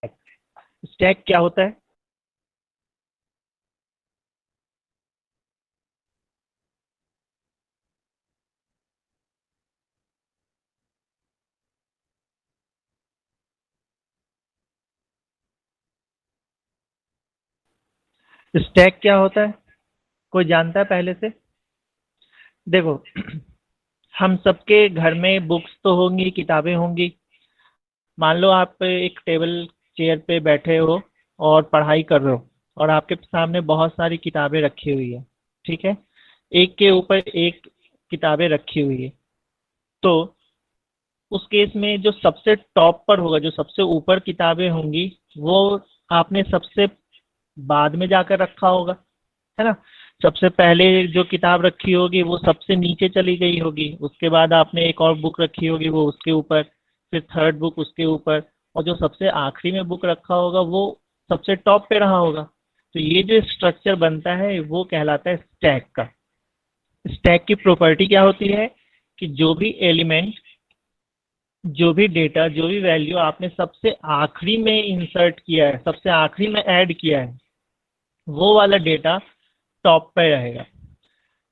Stack क्या होता है? स्टैक क्या होता है? कोई जानता है पहले से? देखो, हम सबके घर में बुक्स तो होंगी, किताबें होंगी। मान लो आप एक टेबल चेयर पे बैठे हो और पढ़ाई कर रहे हो, और आपके सामने बहुत सारी किताबें रखी हुई है। ठीक है, एक के ऊपर एक किताबें रखी हुई है। तो उस केस में जो सबसे टॉप पर होगा, जो सबसे ऊपर किताबें होंगी, वो आपने सबसे बाद में जाकर रखा होगा, है ना। सबसे पहले जो किताब रखी होगी वो सबसे नीचे चली गई होगी, उसके बाद आपने एक और बुक रखी होगी वो उसके ऊपर, फिर थर्ड बुक उसके ऊपर, और जो सबसे आखिरी में बुक रखा होगा वो सबसे टॉप पे रहा होगा। तो ये जो स्ट्रक्चर बनता है वो कहलाता है स्टैक का। स्टैक की प्रॉपर्टी क्या होती है कि जो भी एलिमेंट, जो भी डेटा, जो भी वैल्यू आपने सबसे आखिरी में इंसर्ट किया है, सबसे आखिरी में ऐड किया है, वो वाला डेटा टॉप पे रहेगा।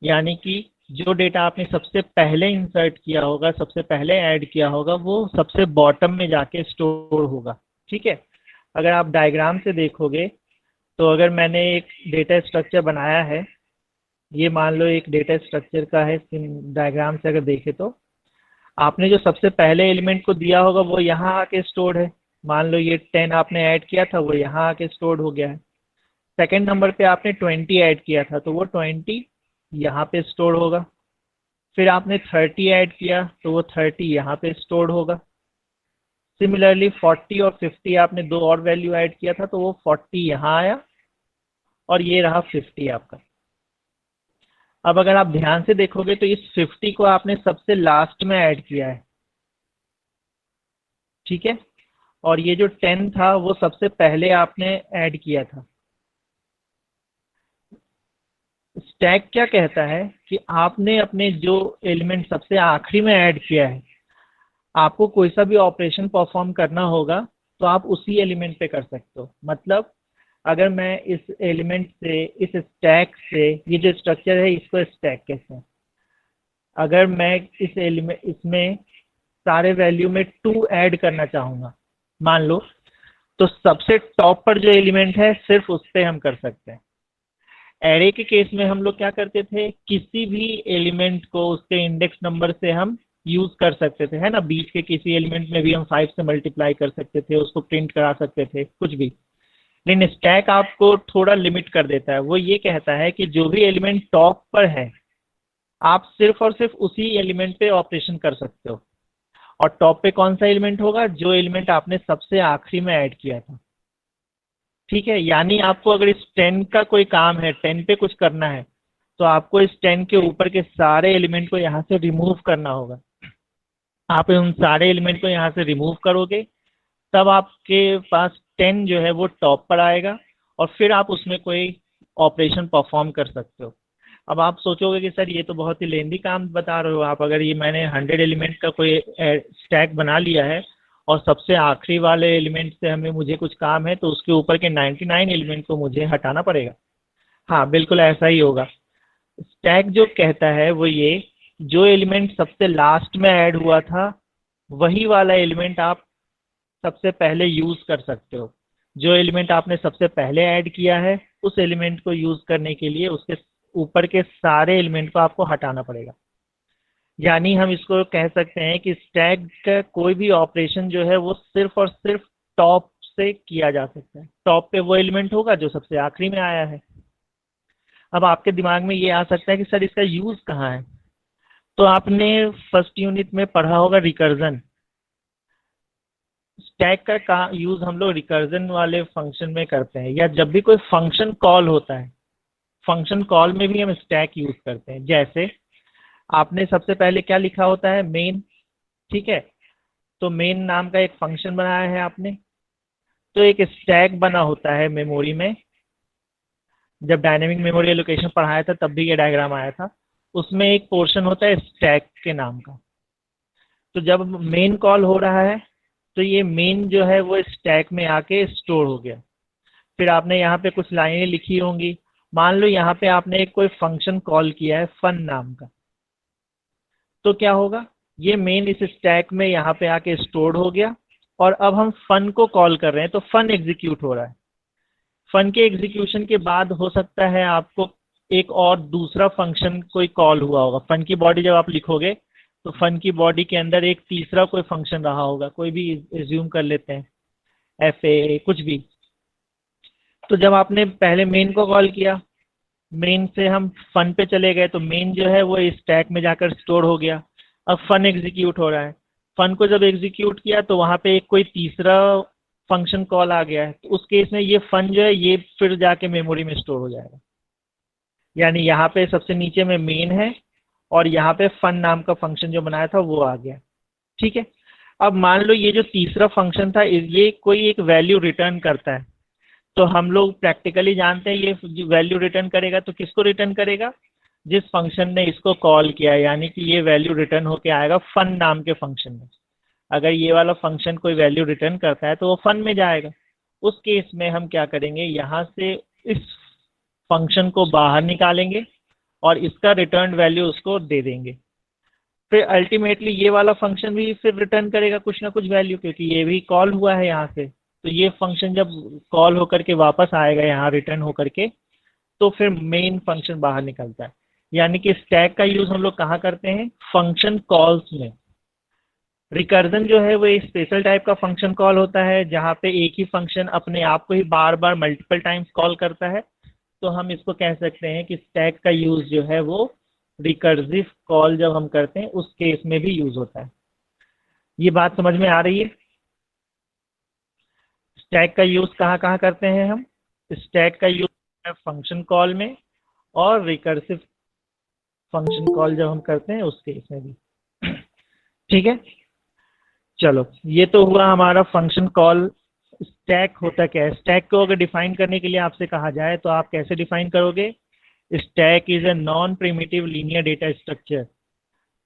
यानी कि जो डेटा आपने सबसे पहले इंसर्ट किया होगा, सबसे पहले ऐड किया होगा, वो सबसे बॉटम में जाके स्टोर होगा। ठीक है, अगर आप डायग्राम से देखोगे तो अगर मैंने एक डेटा स्ट्रक्चर बनाया है, ये मान लो एक डेटा स्ट्रक्चर का है, डायग्राम से अगर देखें तो आपने जो सबसे पहले एलिमेंट को दिया होगा वो यहाँ आके स्टोर्ड है। मान लो ये 10 आपने ऐड किया था, वो यहाँ आके स्टोर्ड हो गया है। सेकंड नंबर पे आपने 20 ऐड किया था, तो वो 20 यहाँ पे स्टोर होगा। फिर आपने 30 ऐड किया तो वो 30 यहाँ पे स्टोर होगा। सिमिलरली 40 और 50 आपने दो और वैल्यू ऐड किया था, तो वो 40 यहाँ आया, और ये रहा 50 आपका। अब अगर आप ध्यान से देखोगे तो इस 50 को आपने सबसे लास्ट में ऐड किया है। ठीक है, और ये जो 10 था वो सबसे पहले आपने ऐड किया था। स्टैक क्या कहता है कि आपने अपने जो एलिमेंट सबसे आखिरी में ऐड किया है, आपको कोई सा भी ऑपरेशन परफॉर्म करना होगा तो आप उसी एलिमेंट पे कर सकते हो। मतलब अगर मैं इस एलिमेंट से, इस स्टैक से, ये जो स्ट्रक्चर है इसको स्टैक कहते हैं, अगर मैं इस एलिमेंट, इसमें सारे वैल्यू में 2 ऐड करना चाहूंगा मान लो, तो सबसे टॉप पर जो एलिमेंट है सिर्फ उस पे हम कर सकते हैं। एरे के केस में हम लोग क्या करते थे, किसी भी एलिमेंट को उसके इंडेक्स नंबर से हम यूज कर सकते थे, है ना। बीच के किसी एलिमेंट में भी हम 5 से मल्टीप्लाई कर सकते थे, उसको प्रिंट करा सकते थे, कुछ भी। लेकिन स्टैक आपको थोड़ा लिमिट कर देता है। वो ये कहता है कि जो भी एलिमेंट टॉप पर है, आप सिर्फ और सिर्फ उसी एलिमेंट पे ऑपरेशन कर सकते हो। और टॉप पे कौन सा एलिमेंट होगा? जो एलिमेंट आपने सबसे आखिरी में ऐड किया था। ठीक है, यानी आपको अगर इस 10 का कोई काम है, 10 पे कुछ करना है, तो आपको इस 10 के ऊपर के सारे एलिमेंट को यहाँ से रिमूव करना होगा। आप उन सारे एलिमेंट को यहाँ से रिमूव करोगे, तब आपके पास 10 जो है वो टॉप पर आएगा, और फिर आप उसमें कोई ऑपरेशन परफॉर्म कर सकते हो। अब आप सोचोगे कि सर ये तो बहुत ही लेंदी काम बता रहे हो आप, अगर ये मैंने 100 एलिमेंट का कोई स्टैक बना लिया है और सबसे आखिरी वाले एलिमेंट से हमें, मुझे कुछ काम है, तो उसके ऊपर के 99 एलिमेंट को मुझे हटाना पड़ेगा। हाँ, बिल्कुल ऐसा ही होगा। स्टैक जो कहता है वो ये, जो एलिमेंट सबसे लास्ट में ऐड हुआ था वही वाला एलिमेंट आप सबसे पहले यूज कर सकते हो। जो एलिमेंट आपने सबसे पहले ऐड किया है उस एलिमेंट को यूज करने के लिए उसके ऊपर के सारे एलिमेंट को आपको हटाना पड़ेगा। यानी हम इसको कह सकते हैं कि स्टैक का कोई भी ऑपरेशन जो है वो सिर्फ और सिर्फ टॉप से किया जा सकता है। टॉप पे वो एलिमेंट होगा जो सबसे आखिरी में आया है। अब आपके दिमाग में ये आ सकता है कि सर इसका यूज कहाँ है? तो आपने फर्स्ट यूनिट में पढ़ा होगा रिकर्जन। स्टैक का यूज हम लोग रिकर्जन वाले फंक्शन में करते हैं, या जब भी कोई फंक्शन कॉल होता है, फंक्शन कॉल में भी हम स्टैक यूज करते हैं। जैसे आपने सबसे पहले क्या लिखा होता है? मेन। ठीक है, तो मेन नाम का एक फंक्शन बनाया है आपने, तो एक स्टैक बना होता है मेमोरी में। जब डायनेमिक मेमोरी एलोकेशन पढ़ाया था तब भी ये डायग्राम आया था। उसमें एक पोर्शन होता है स्टैक के नाम का। तो जब मेन कॉल हो रहा है तो ये मेन जो है वो स्टैक में आके स्टोर हो गया। फिर आपने यहाँ पे कुछ लाइनें लिखी होंगी। मान लो यहाँ पे आपने एक कोई फंक्शन कॉल किया है फन नाम का, तो क्या होगा, ये मेन इस स्टैक में यहाँ पे आके स्टोर हो गया और अब हम फन को कॉल कर रहे हैं तो फन एग्जीक्यूट हो रहा है। फन के एग्जीक्यूशन के बाद हो सकता है आपको एक और दूसरा फंक्शन कोई कॉल हुआ होगा। फन की बॉडी जब आप लिखोगे तो फन की बॉडी के अंदर एक तीसरा कोई फंक्शन रहा होगा, कोई भी एज्यूम कर लेते हैं, एफ ए कुछ भी। तो जब आपने पहले मेन को कॉल किया, मेन से हम फन पे चले गए तो मेन जो है वो स्टैक में जाकर स्टोर हो गया। अब फन एग्जीक्यूट हो रहा है, फन को जब एग्जीक्यूट किया तो वहां पे एक कोई तीसरा फंक्शन कॉल आ गया है, तो उस केस में ये फन जो है ये फिर जाके मेमोरी में स्टोर हो जाएगा। यानी यहाँ पे सबसे नीचे में मेन है और यहाँ पे फन नाम का फंक्शन जो बनाया था वो आ गया। ठीक है, अब मान लो ये जो तीसरा फंक्शन था ये कोई एक वैल्यू रिटर्न करता है, तो हम लोग प्रैक्टिकली जानते हैं ये वैल्यू रिटर्न करेगा तो किसको रिटर्न करेगा, जिस फंक्शन ने इसको कॉल किया है, यानी कि ये वैल्यू रिटर्न होके आएगा फन नाम के फंक्शन में। अगर ये वाला फंक्शन कोई वैल्यू रिटर्न करता है तो वो फन में जाएगा। उस केस में हम क्या करेंगे, यहाँ से इस फंक्शन को बाहर निकालेंगे और इसका रिटर्न वैल्यू उसको दे देंगे। फिर अल्टीमेटली ये वाला फंक्शन भी फिर रिटर्न करेगा कुछ ना कुछ वैल्यू, क्योंकि ये भी कॉल हुआ है यहाँ से। तो ये फंक्शन जब कॉल होकर के वापस आएगा यहाँ रिटर्न होकर के, तो फिर मेन फंक्शन बाहर निकलता है। यानी कि स्टैक का यूज हम लोग कहाँ करते हैं, फंक्शन कॉल्स में। रिकर्जन जो है वो एक स्पेशल टाइप का फंक्शन कॉल होता है जहाँ पे एक ही फंक्शन अपने आप को ही बार बार मल्टीपल टाइम्स कॉल करता है। तो हम इसको कह सकते हैं कि स्टैक का यूज जो है वो रिकर्सिव कॉल जब हम करते हैं उस केस में भी यूज होता है। ये बात समझ में आ रही है? स्टैक का यूज कहाँ कहाँ करते हैं हम? स्टैक का यूज फंक्शन कॉल में और रिकर्सिव फंक्शन कॉल जब हम करते हैं उस केस में भी। ठीक है, चलो ये तो हुआ हमारा फंक्शन कॉल। स्टैक होता क्या है? स्टैक को अगर डिफाइन करने के लिए आपसे कहा जाए तो आप कैसे डिफाइन करोगे? Stack is a non primitive linear data structure.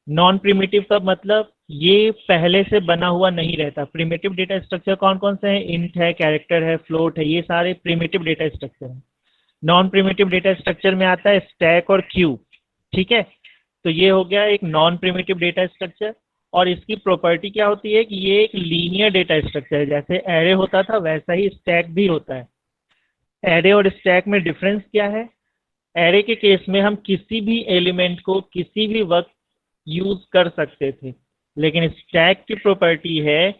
Non primitive का मतलब ये पहले से बना हुआ नहीं रहता। प्रिमिटिव डेटा स्ट्रक्चर कौन कौन से हैं? इंट है, कैरेक्टर है, फ्लोट है, ये सारे प्रिमिटिव डेटा स्ट्रक्चर हैं। नॉन प्रिमिटिव डेटा स्ट्रक्चर में आता है स्टैक और क्यू। ठीक है, तो ये हो गया एक नॉन प्रिमिटिव डेटा स्ट्रक्चर। और इसकी प्रॉपर्टी क्या होती है कि ये एक लीनियर डेटा स्ट्रक्चर है। जैसे एरे होता था वैसा ही स्टैक भी होता है। एरे और स्टैक में डिफरेंस क्या है? एरे के केस में हम किसी भी एलिमेंट को किसी भी वक्त यूज कर सकते थे, लेकिन स्टैक की प्रॉपर्टी है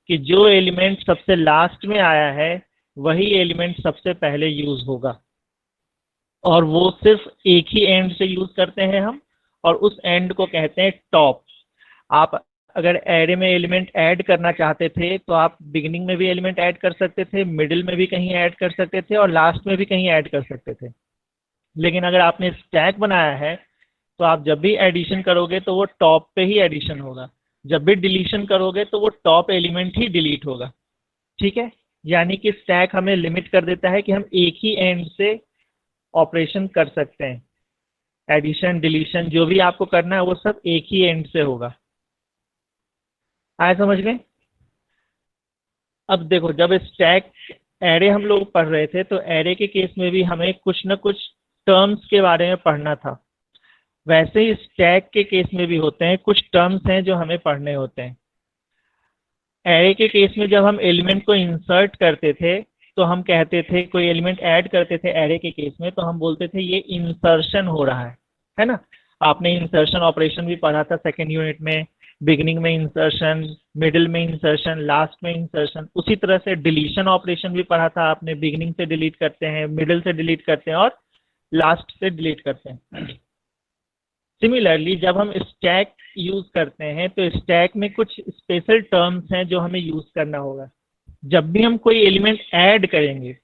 कि जो एलिमेंट सबसे लास्ट में आया है वही एलिमेंट सबसे पहले यूज होगा, और वो सिर्फ एक ही एंड से यूज करते हैं हम, और उस एंड को कहते हैं टॉप। आप अगर एरे में एलिमेंट ऐड करना चाहते थे तो आप बिगिनिंग में भी एलिमेंट ऐड कर सकते थे, मिडिल में भी कहीं ऐड कर सकते थे, और लास्ट में भी कहीं ऐड कर सकते थे। लेकिन अगर आपने स्टैक बनाया है तो आप जब भी एडिशन करोगे तो वो टॉप पे ही एडिशन होगा, जब भी डिलीशन करोगे तो वो टॉप एलिमेंट ही डिलीट होगा। ठीक है, यानी कि स्टैक हमें लिमिट कर देता है कि हम एक ही एंड से ऑपरेशन कर सकते हैं। एडिशन डिलीशन जो भी आपको करना है वो सब एक ही एंड से होगा। आया समझ में? अब देखो, जब स्टैक एरे हम लोग पढ़ रहे थे तो एरे के केस में भी हमें कुछ ना कुछ टर्म्स के बारे में पढ़ना था। वैसे ही स्टैक के केस में भी होते हैं, कुछ टर्म्स हैं जो हमें पढ़ने होते हैं। एरे के केस में जब हम एलिमेंट को इंसर्ट करते थे तो हम कहते थे, कोई एलिमेंट ऐड करते थे एरे के केस में तो हम बोलते थे ये इंसर्शन हो रहा है ना? आपने इंसर्शन ऑपरेशन भी पढ़ा था सेकेंड यूनिट में। बिगिनिंग में इंसर्शन, मिडिल में इंसर्शन, लास्ट में इंसर्शन। उसी तरह से डिलीशन ऑपरेशन भी पढ़ा था आपने। बिगिनिंग से डिलीट करते हैं, मिडिल से डिलीट करते हैं और लास्ट से डिलीट करते हैं। सिमिलरली जब हम स्टैक यूज करते हैं तो स्टैक में कुछ स्पेशल टर्म्स हैं जो हमें यूज करना होगा। जब भी हम कोई एलिमेंट ऐड करेंगे,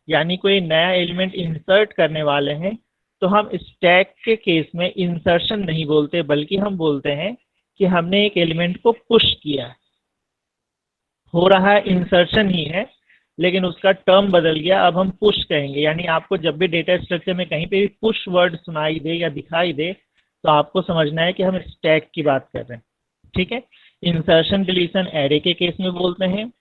यानी कोई नया एलिमेंट इंसर्ट करने वाले हैं, तो हम स्टैक के केस में इंसर्शन नहीं बोलते, बल्कि हम बोलते हैं कि हमने एक एलिमेंट को पुश किया है। हो रहा है इंसर्शन ही है, लेकिन उसका टर्म बदल गया, अब हम पुश कहेंगे। यानी आपको जब भी डेटा स्ट्रक्चर में कहीं पे भी पुश वर्ड सुनाई दे या दिखाई दे तो आपको समझना है कि हम स्टैक की बात कर रहे हैं। ठीक है, इंसर्शन डिलीशन एरे के केस में बोलते हैं।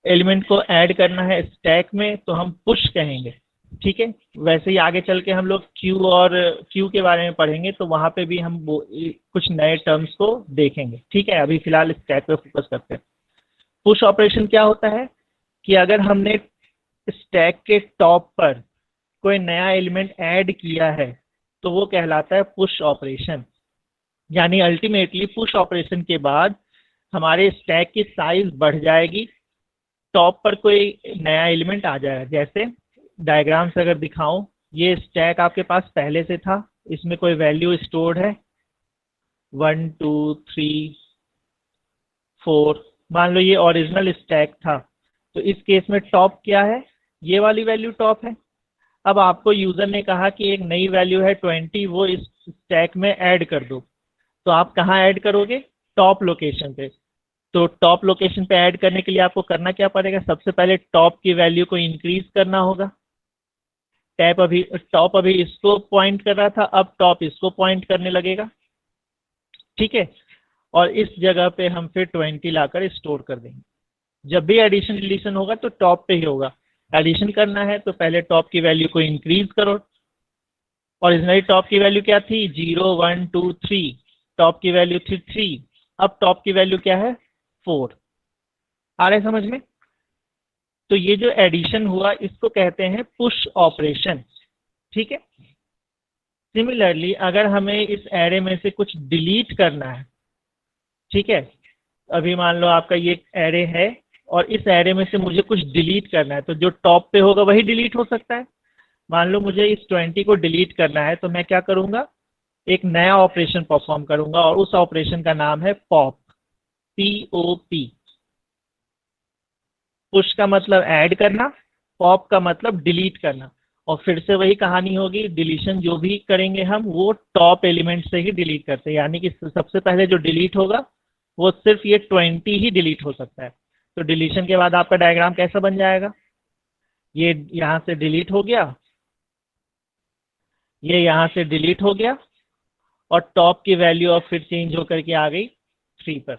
एलिमेंट को ऐड करना है स्टैक में तो हम पुश कहेंगे, ठीक है। वैसे ही आगे चल के हम लोग क्यू के बारे में पढ़ेंगे तो वहां पे भी हम कुछ नए टर्म्स को देखेंगे, ठीक है। अभी फिलहाल स्टैक पे फोकस करते हैं। पुश ऑपरेशन क्या होता है कि अगर हमने स्टैक के टॉप पर कोई नया एलिमेंट ऐड किया है तो वो कहलाता है पुश ऑपरेशन। यानी अल्टीमेटली पुश ऑपरेशन के बाद हमारे स्टैक की साइज बढ़ जाएगी, टॉप पर कोई नया एलिमेंट आ जाएगा। जैसे डायग्राम से अगर दिखाऊं, ये स्टैक आपके पास पहले से था, इसमें कोई वैल्यू स्टोर्ड है 1 2 3 4, मान लो ये ओरिजिनल स्टैक था। तो इस केस में टॉप क्या है, ये वाली वैल्यू टॉप है। अब आपको यूजर ने कहा कि एक नई वैल्यू है 20, वो इस स्टैक में ऐड कर दो। तो आप कहाँ ऐड करोगे, टॉप लोकेशन पे। तो टॉप लोकेशन पे ऐड करने के लिए आपको करना क्या पड़ेगा, सबसे पहले टॉप की वैल्यू को इंक्रीज करना होगा। टॉप अभी इसको पॉइंट कर रहा था, अब टॉप इसको पॉइंट करने लगेगा, ठीक है। और इस जगह पे हम फिर 20 लाकर स्टोर कर देंगे। जब भी एडिशन डिलीशन होगा तो टॉप पे ही होगा। एडिशन करना है तो पहले टॉप की वैल्यू को इंक्रीज करो। ओरिजिनली टॉप की वैल्यू क्या थी, 0 1 2 3, टॉप की वैल्यू थी 3, अब टॉप की वैल्यू क्या है 4। आ रहे समझ में। तो ये जो एडिशन हुआ इसको कहते हैं पुश ऑपरेशन, ठीक है। सिमिलरली अगर हमें इस एरे में से कुछ डिलीट करना है, ठीक है। अभी मान लो आपका ये एरे है और इस एरे में से मुझे कुछ डिलीट करना है, तो जो टॉप पे होगा वही डिलीट हो सकता है। मान लो मुझे इस 20 को डिलीट करना है तो मैं क्या करूंगा, एक नया ऑपरेशन परफॉर्म करूंगा और उस ऑपरेशन का नाम है पॉप, POP। पुश का मतलब ऐड करना, पॉप का मतलब डिलीट करना। और फिर से वही कहानी होगी, डिलीशन जो भी करेंगे हम वो टॉप एलिमेंट से ही डिलीट करते हैं। यानी कि सबसे पहले जो डिलीट होगा वो सिर्फ ये 20 ही डिलीट हो सकता है। तो डिलीशन के बाद आपका डायग्राम कैसा बन जाएगा, ये यहाँ से डिलीट हो गया, ये यहाँ से डिलीट हो गया और टॉप की वैल्यू अब फिर चेंज होकर के आ गई 3 पर।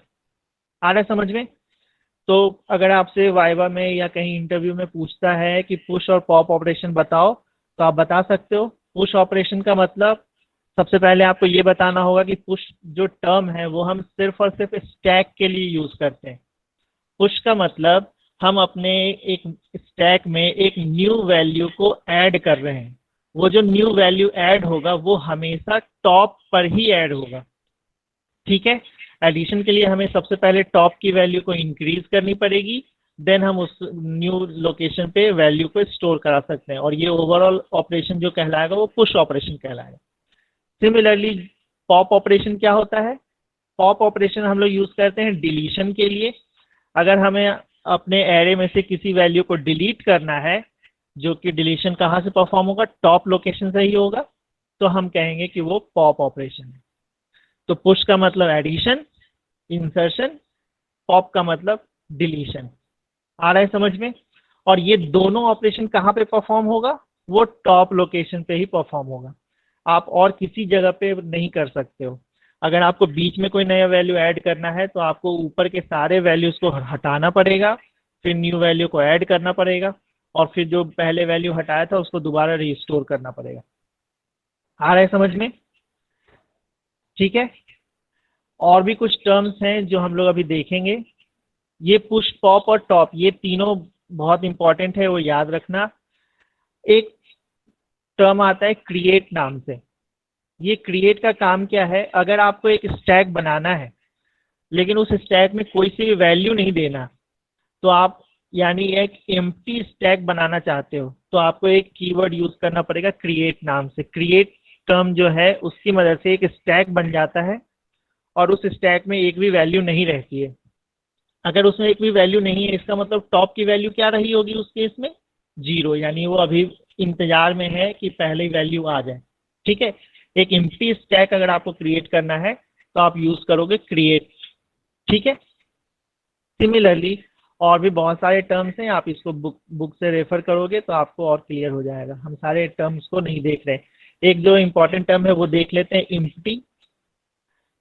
आ रहा है समझ में। तो अगर आपसे वाइवा में या कहीं इंटरव्यू में पूछता है कि पुश और पॉप ऑपरेशन बताओ तो आप बता सकते हो। पुश ऑपरेशन का मतलब सबसे पहले आपको ये बताना होगा कि पुश जो टर्म है वो हम सिर्फ और सिर्फ स्टैक के लिए यूज करते हैं। पुश का मतलब हम अपने एक स्टैक में एक न्यू वैल्यू को ऐड कर रहे हैं। वो जो न्यू वैल्यू ऐड होगा वो हमेशा टॉप पर ही ऐड होगा, ठीक है। एडिशन के लिए हमें सबसे पहले टॉप की वैल्यू को इंक्रीज करनी पड़ेगी, देन हम उस न्यू लोकेशन पे वैल्यू को स्टोर करा सकते हैं और ये ओवरऑल ऑपरेशन जो कहलाएगा वो पुश ऑपरेशन कहलाएगा। सिमिलरली पॉप ऑपरेशन क्या होता है, पॉप ऑपरेशन हम लोग यूज करते हैं डिलीशन के लिए। अगर हमें अपने एरे में से किसी वैल्यू को डिलीट करना है, जो कि डिलीशन कहाँ से परफॉर्म होगा, टॉप लोकेशन से ही होगा, तो हम कहेंगे कि वो पॉप ऑपरेशन है। तो पुश का मतलब एडिशन, इंसर्शन, पॉप का मतलब डिलीशन। आ रहा है समझ में। और ये दोनों ऑपरेशन कहाँ पे परफॉर्म होगा, वो टॉप लोकेशन पे ही परफॉर्म होगा, आप और किसी जगह पे नहीं कर सकते हो। अगर आपको बीच में कोई नया वैल्यू ऐड करना है तो आपको ऊपर के सारे वैल्यूज को हटाना पड़ेगा, फिर न्यू वैल्यू को ऐड करना पड़ेगा और फिर जो पहले वैल्यू हटाया था उसको दोबारा रिस्टोर करना पड़ेगा। आ रहा है समझ में, ठीक है। और भी कुछ टर्म्स हैं जो हम लोग अभी देखेंगे। ये पुश, पॉप और टॉप ये तीनों बहुत इंपॉर्टेंट है, वो याद रखना। एक टर्म आता है क्रिएट नाम से। ये क्रिएट का काम क्या है, अगर आपको एक स्टैक बनाना है लेकिन उस स्टैक में कोई सी भी वैल्यू नहीं देना, तो आप यानी एक एम्प्टी स्टैक बनाना चाहते हो तो आपको एक कीवर्ड यूज करना पड़ेगा क्रिएट नाम से। क्रिएट टर्म जो है उसकी मदद से एक स्टैक बन जाता है और उस स्टैक में एक भी वैल्यू नहीं रहती है। अगर उसमें एक भी वैल्यू नहीं है इसका मतलब टॉप की वैल्यू क्या रही होगी उस केस में, 0, यानी वो अभी इंतजार में है कि पहले वैल्यू आ जाए, ठीक है। एक एम्प्टी स्टैक अगर आपको क्रिएट करना है तो आप यूज करोगे क्रिएट, ठीक है। सिमिलरली और भी बहुत सारे टर्म्स हैं, आप इसको बुक से रेफर करोगे तो आपको और क्लियर हो जाएगा। हम सारे टर्म्स को नहीं देख रहे, एक जो इम्पोर्टेंट टर्म है वो देख लेते हैं, एम्प्टी।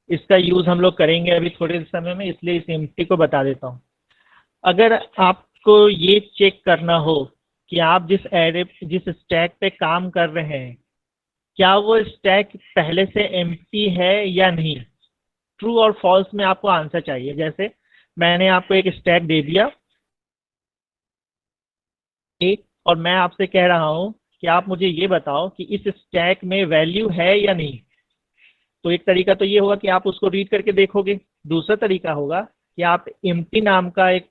इसका यूज हम लोग करेंगे अभी थोड़े समय में, इसलिए इस एम्प्टी को बता देता हूँ। अगर आपको ये चेक करना हो कि आप जिस स्टैक पे काम कर रहे हैं, क्या वो स्टैक पहले से एम्प्टी है या नहीं, ट्रू और फॉल्स में आपको आंसर चाहिए। जैसे मैंने आपको एक स्टैक दे दिया ए, और मैं आपसे कह रहा हूं कि आप मुझे ये बताओ कि इस स्टैक में वैल्यू है या नहीं। तो एक तरीका तो ये होगा कि आप उसको रीड करके देखोगे। दूसरा तरीका होगा कि आप एम्प्टी नाम का एक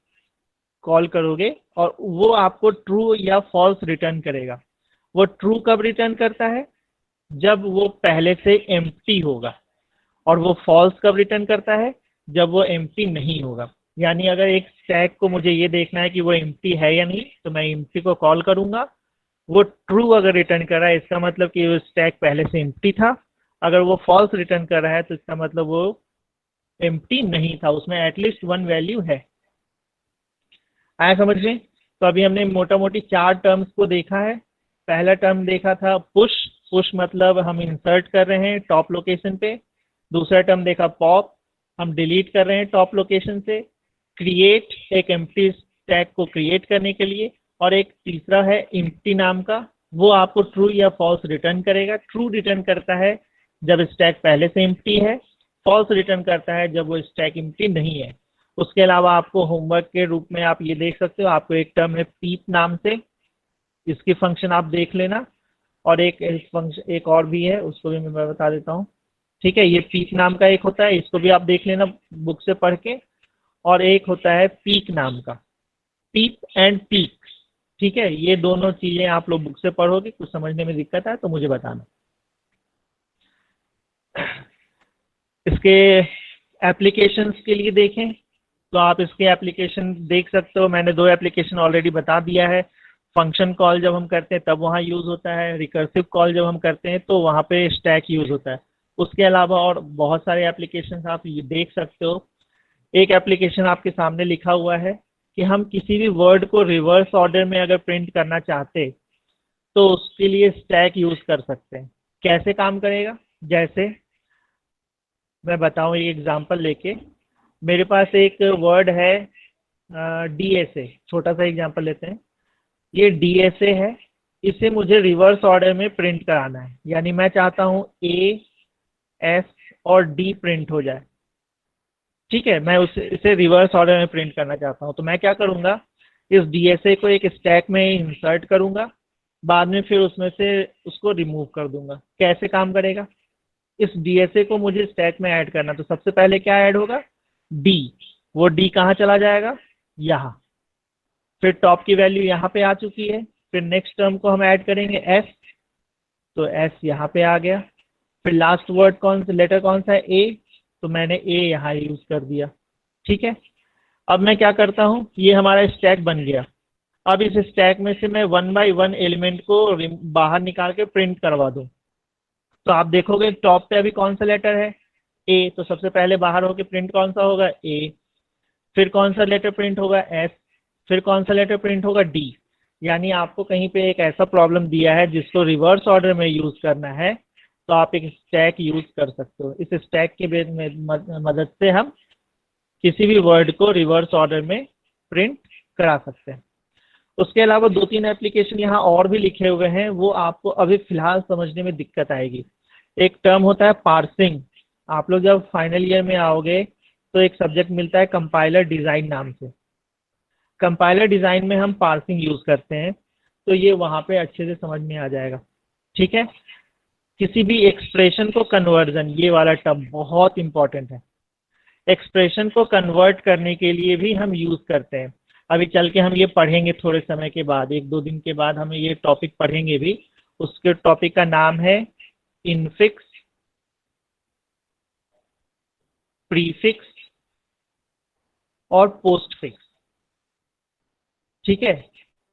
कॉल करोगे और वो आपको ट्रू या फॉल्स रिटर्न करेगा। वो ट्रू कब रिटर्न करता है? जब वो पहले से एम्प्टी होगा। और वो फॉल्स कब रिटर्न करता है? जब वो एम्प्टी नहीं होगा। यानी अगर एक स्टैक को मुझे ये देखना है कि वो एम्प्टी है या नहीं, तो मैं एम्प्टी को कॉल करूंगा। वो ट्रू अगर रिटर्न कर रहा है, इसका मतलब कि वो स्टैक पहले से एम्प्टी था। अगर वो फॉल्स रिटर्न कर रहा है, तो इसका मतलब वो एम्प्टी नहीं था, उसमें एटलीस्ट वन वैल्यू है। आया समझ में? तो अभी हमने मोटा मोटी चार टर्म्स को देखा है। पहला टर्म देखा था पुश। पुश मतलब हम इंसर्ट कर रहे हैं टॉप लोकेशन पे। दूसरा टर्म देखा पॉप, हम डिलीट कर रहे हैं टॉप लोकेशन से। क्रिएट, एक एम्प्टी स्टैक को क्रिएट करने के लिए। और एक तीसरा है एम्प्टी नाम का, वो आपको ट्रू या फॉल्स रिटर्न करेगा। ट्रू रिटर्न करता है जब स्टैक पहले से एम्प्टी है, फॉल्स रिटर्न करता है जब वो स्टैक एम्प्टी नहीं है। उसके अलावा आपको होमवर्क के रूप में आप ये देख सकते हो, आपको एक टर्म है पीप नाम से, इसकी फंक्शन आप देख लेना। और एक फंक्शन एक और भी है, उसको भी मैं बता देता हूँ। ठीक है, ये पीप नाम का एक होता है, इसको भी आप देख लेना बुक से पढ़ के। और एक होता है पीक नाम का, पीप एंड पीक। ठीक है, ये दोनों चीजें आप लोग बुक से पढ़ोगे, कुछ समझने में दिक्कत है तो मुझे बताना। इसके एप्लीकेशंस के लिए देखें तो आप इसके एप्लीकेशन देख सकते हो। मैंने दो एप्लीकेशन ऑलरेडी बता दिया है। फंक्शन कॉल जब हम करते हैं तब वहाँ यूज़ होता है, रिकर्सिव कॉल जब हम करते हैं तो वहाँ पे स्टैक यूज़ होता है। उसके अलावा और बहुत सारे एप्लीकेशन आप ये देख सकते हो। एक एप्लीकेशन आपके सामने लिखा हुआ है कि हम किसी भी वर्ड को रिवर्स ऑर्डर में अगर प्रिंट करना चाहते तो उसके लिए स्टैक यूज़ कर सकते हैं। कैसे काम करेगा? जैसे मैं बताऊं एक एग्जांपल लेके। मेरे पास एक वर्ड है डीएसए, छोटा सा एग्जांपल लेते हैं। ये डीएसए है, इसे मुझे रिवर्स ऑर्डर में प्रिंट कराना है। यानी मैं चाहता हूं ए, एस और डी प्रिंट हो जाए। ठीक है, मैं इसे रिवर्स ऑर्डर में प्रिंट करना चाहता हूं, तो मैं क्या करूंगा, इस डीएसए को एक स्टैक में इंसर्ट करूंगा, बाद में फिर उसमें से उसको रिमूव कर दूंगा। कैसे काम करेगा? इस डीएसए को मुझे स्टैक में ऐड करना, तो सबसे पहले क्या ऐड होगा? डी। वो डी कहाँ चला जाएगा? यहाँ। फिर टॉप की वैल्यू यहाँ पे आ चुकी है। फिर नेक्स्ट टर्म को हम ऐड करेंगे एस, तो एस यहाँ पे आ गया। फिर लास्ट वर्ड कौन सा, लेटर कौन सा है? ए, तो मैंने ए यहाँ यूज कर दिया। ठीक है, अब मैं क्या करता हूँ, ये हमारा स्टैक बन गया। अब इस स्टैक में से मैं वन बाय वन एलिमेंट को बाहर निकाल के प्रिंट करवा दूँ। तो आप देखोगे टॉप पे अभी कौन सा लेटर है? ए, तो सबसे पहले बाहर होके प्रिंट कौन सा होगा? ए। फिर कौन सा लेटर प्रिंट होगा? एस। फिर कौन सा लेटर प्रिंट होगा? डी। यानी आपको कहीं पे एक ऐसा प्रॉब्लम दिया है जिसको रिवर्स ऑर्डर में यूज करना है, तो आप एक स्टैक यूज कर सकते हो। इस स्टैक के मदद से हम किसी भी वर्ड को रिवर्स ऑर्डर में प्रिंट करा सकते हैं। उसके अलावा दो तीन एप्लीकेशन यहाँ और भी लिखे हुए हैं, वो आपको अभी फिलहाल समझने में दिक्कत आएगी। एक टर्म होता है पार्सिंग। आप लोग जब फाइनल ईयर में आओगे तो एक सब्जेक्ट मिलता है कंपाइलर डिजाइन नाम से। कंपाइलर डिजाइन में हम पार्सिंग यूज करते हैं, तो ये वहां पे अच्छे से समझ में आ जाएगा। ठीक है, किसी भी एक्सप्रेशन को कन्वर्जन, ये वाला टर्म बहुत इंपॉर्टेंट है। एक्सप्रेशन को कन्वर्ट करने के लिए भी हम यूज करते हैं। अभी चल के हम ये पढ़ेंगे थोड़े समय के बाद, एक दो दिन के बाद हम ये टॉपिक पढ़ेंगे भी। उसके टॉपिक का नाम है इनफिक्स, प्रीफिक्स और पोस्टफिक्स। ठीक है,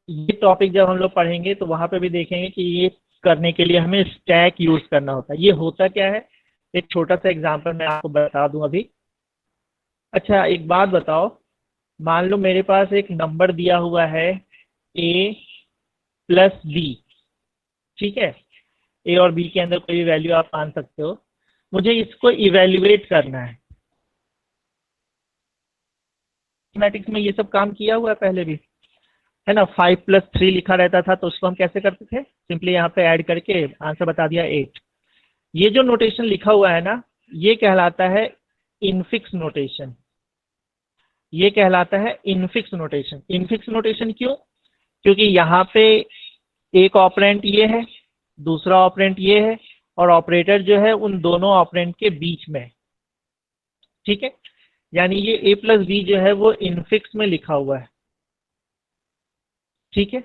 ये टॉपिक जब हम लोग पढ़ेंगे तो वहां पे भी देखेंगे कि ये करने के लिए हमें स्टैक यूज करना होता है। ये होता क्या है, एक छोटा सा एग्जांपल मैं आपको बता दूं अभी। अच्छा एक बात बताओ, मान लो मेरे पास एक नंबर दिया हुआ है ए प्लस बी। ठीक है, ए और बी के अंदर कोई भी वैल्यू आप मान सकते हो। मुझे इसको इवेल्युएट करना है। मैथमेटिक्स में ये सब काम किया हुआ है पहले भी, है ना। 5+3 लिखा रहता था, तो उसको हम कैसे करते थे, सिंपली यहाँ पे ऐड करके आंसर बता दिया 8। ये जो नोटेशन लिखा हुआ है ना, ये कहलाता है इनफिक्स नोटेशन। ये कहलाता है इनफिक्स नोटेशन। इनफिक्स नोटेशन क्यों? क्योंकि यहाँ पे एक ऑपरेंट ये है, दूसरा ऑपरेंट ये है, और ऑपरेटर जो है उन दोनों ऑपरेंट के बीच में है। ठीक है, यानी ये a+b जो है वो इनफिक्स में लिखा हुआ है। ठीक है,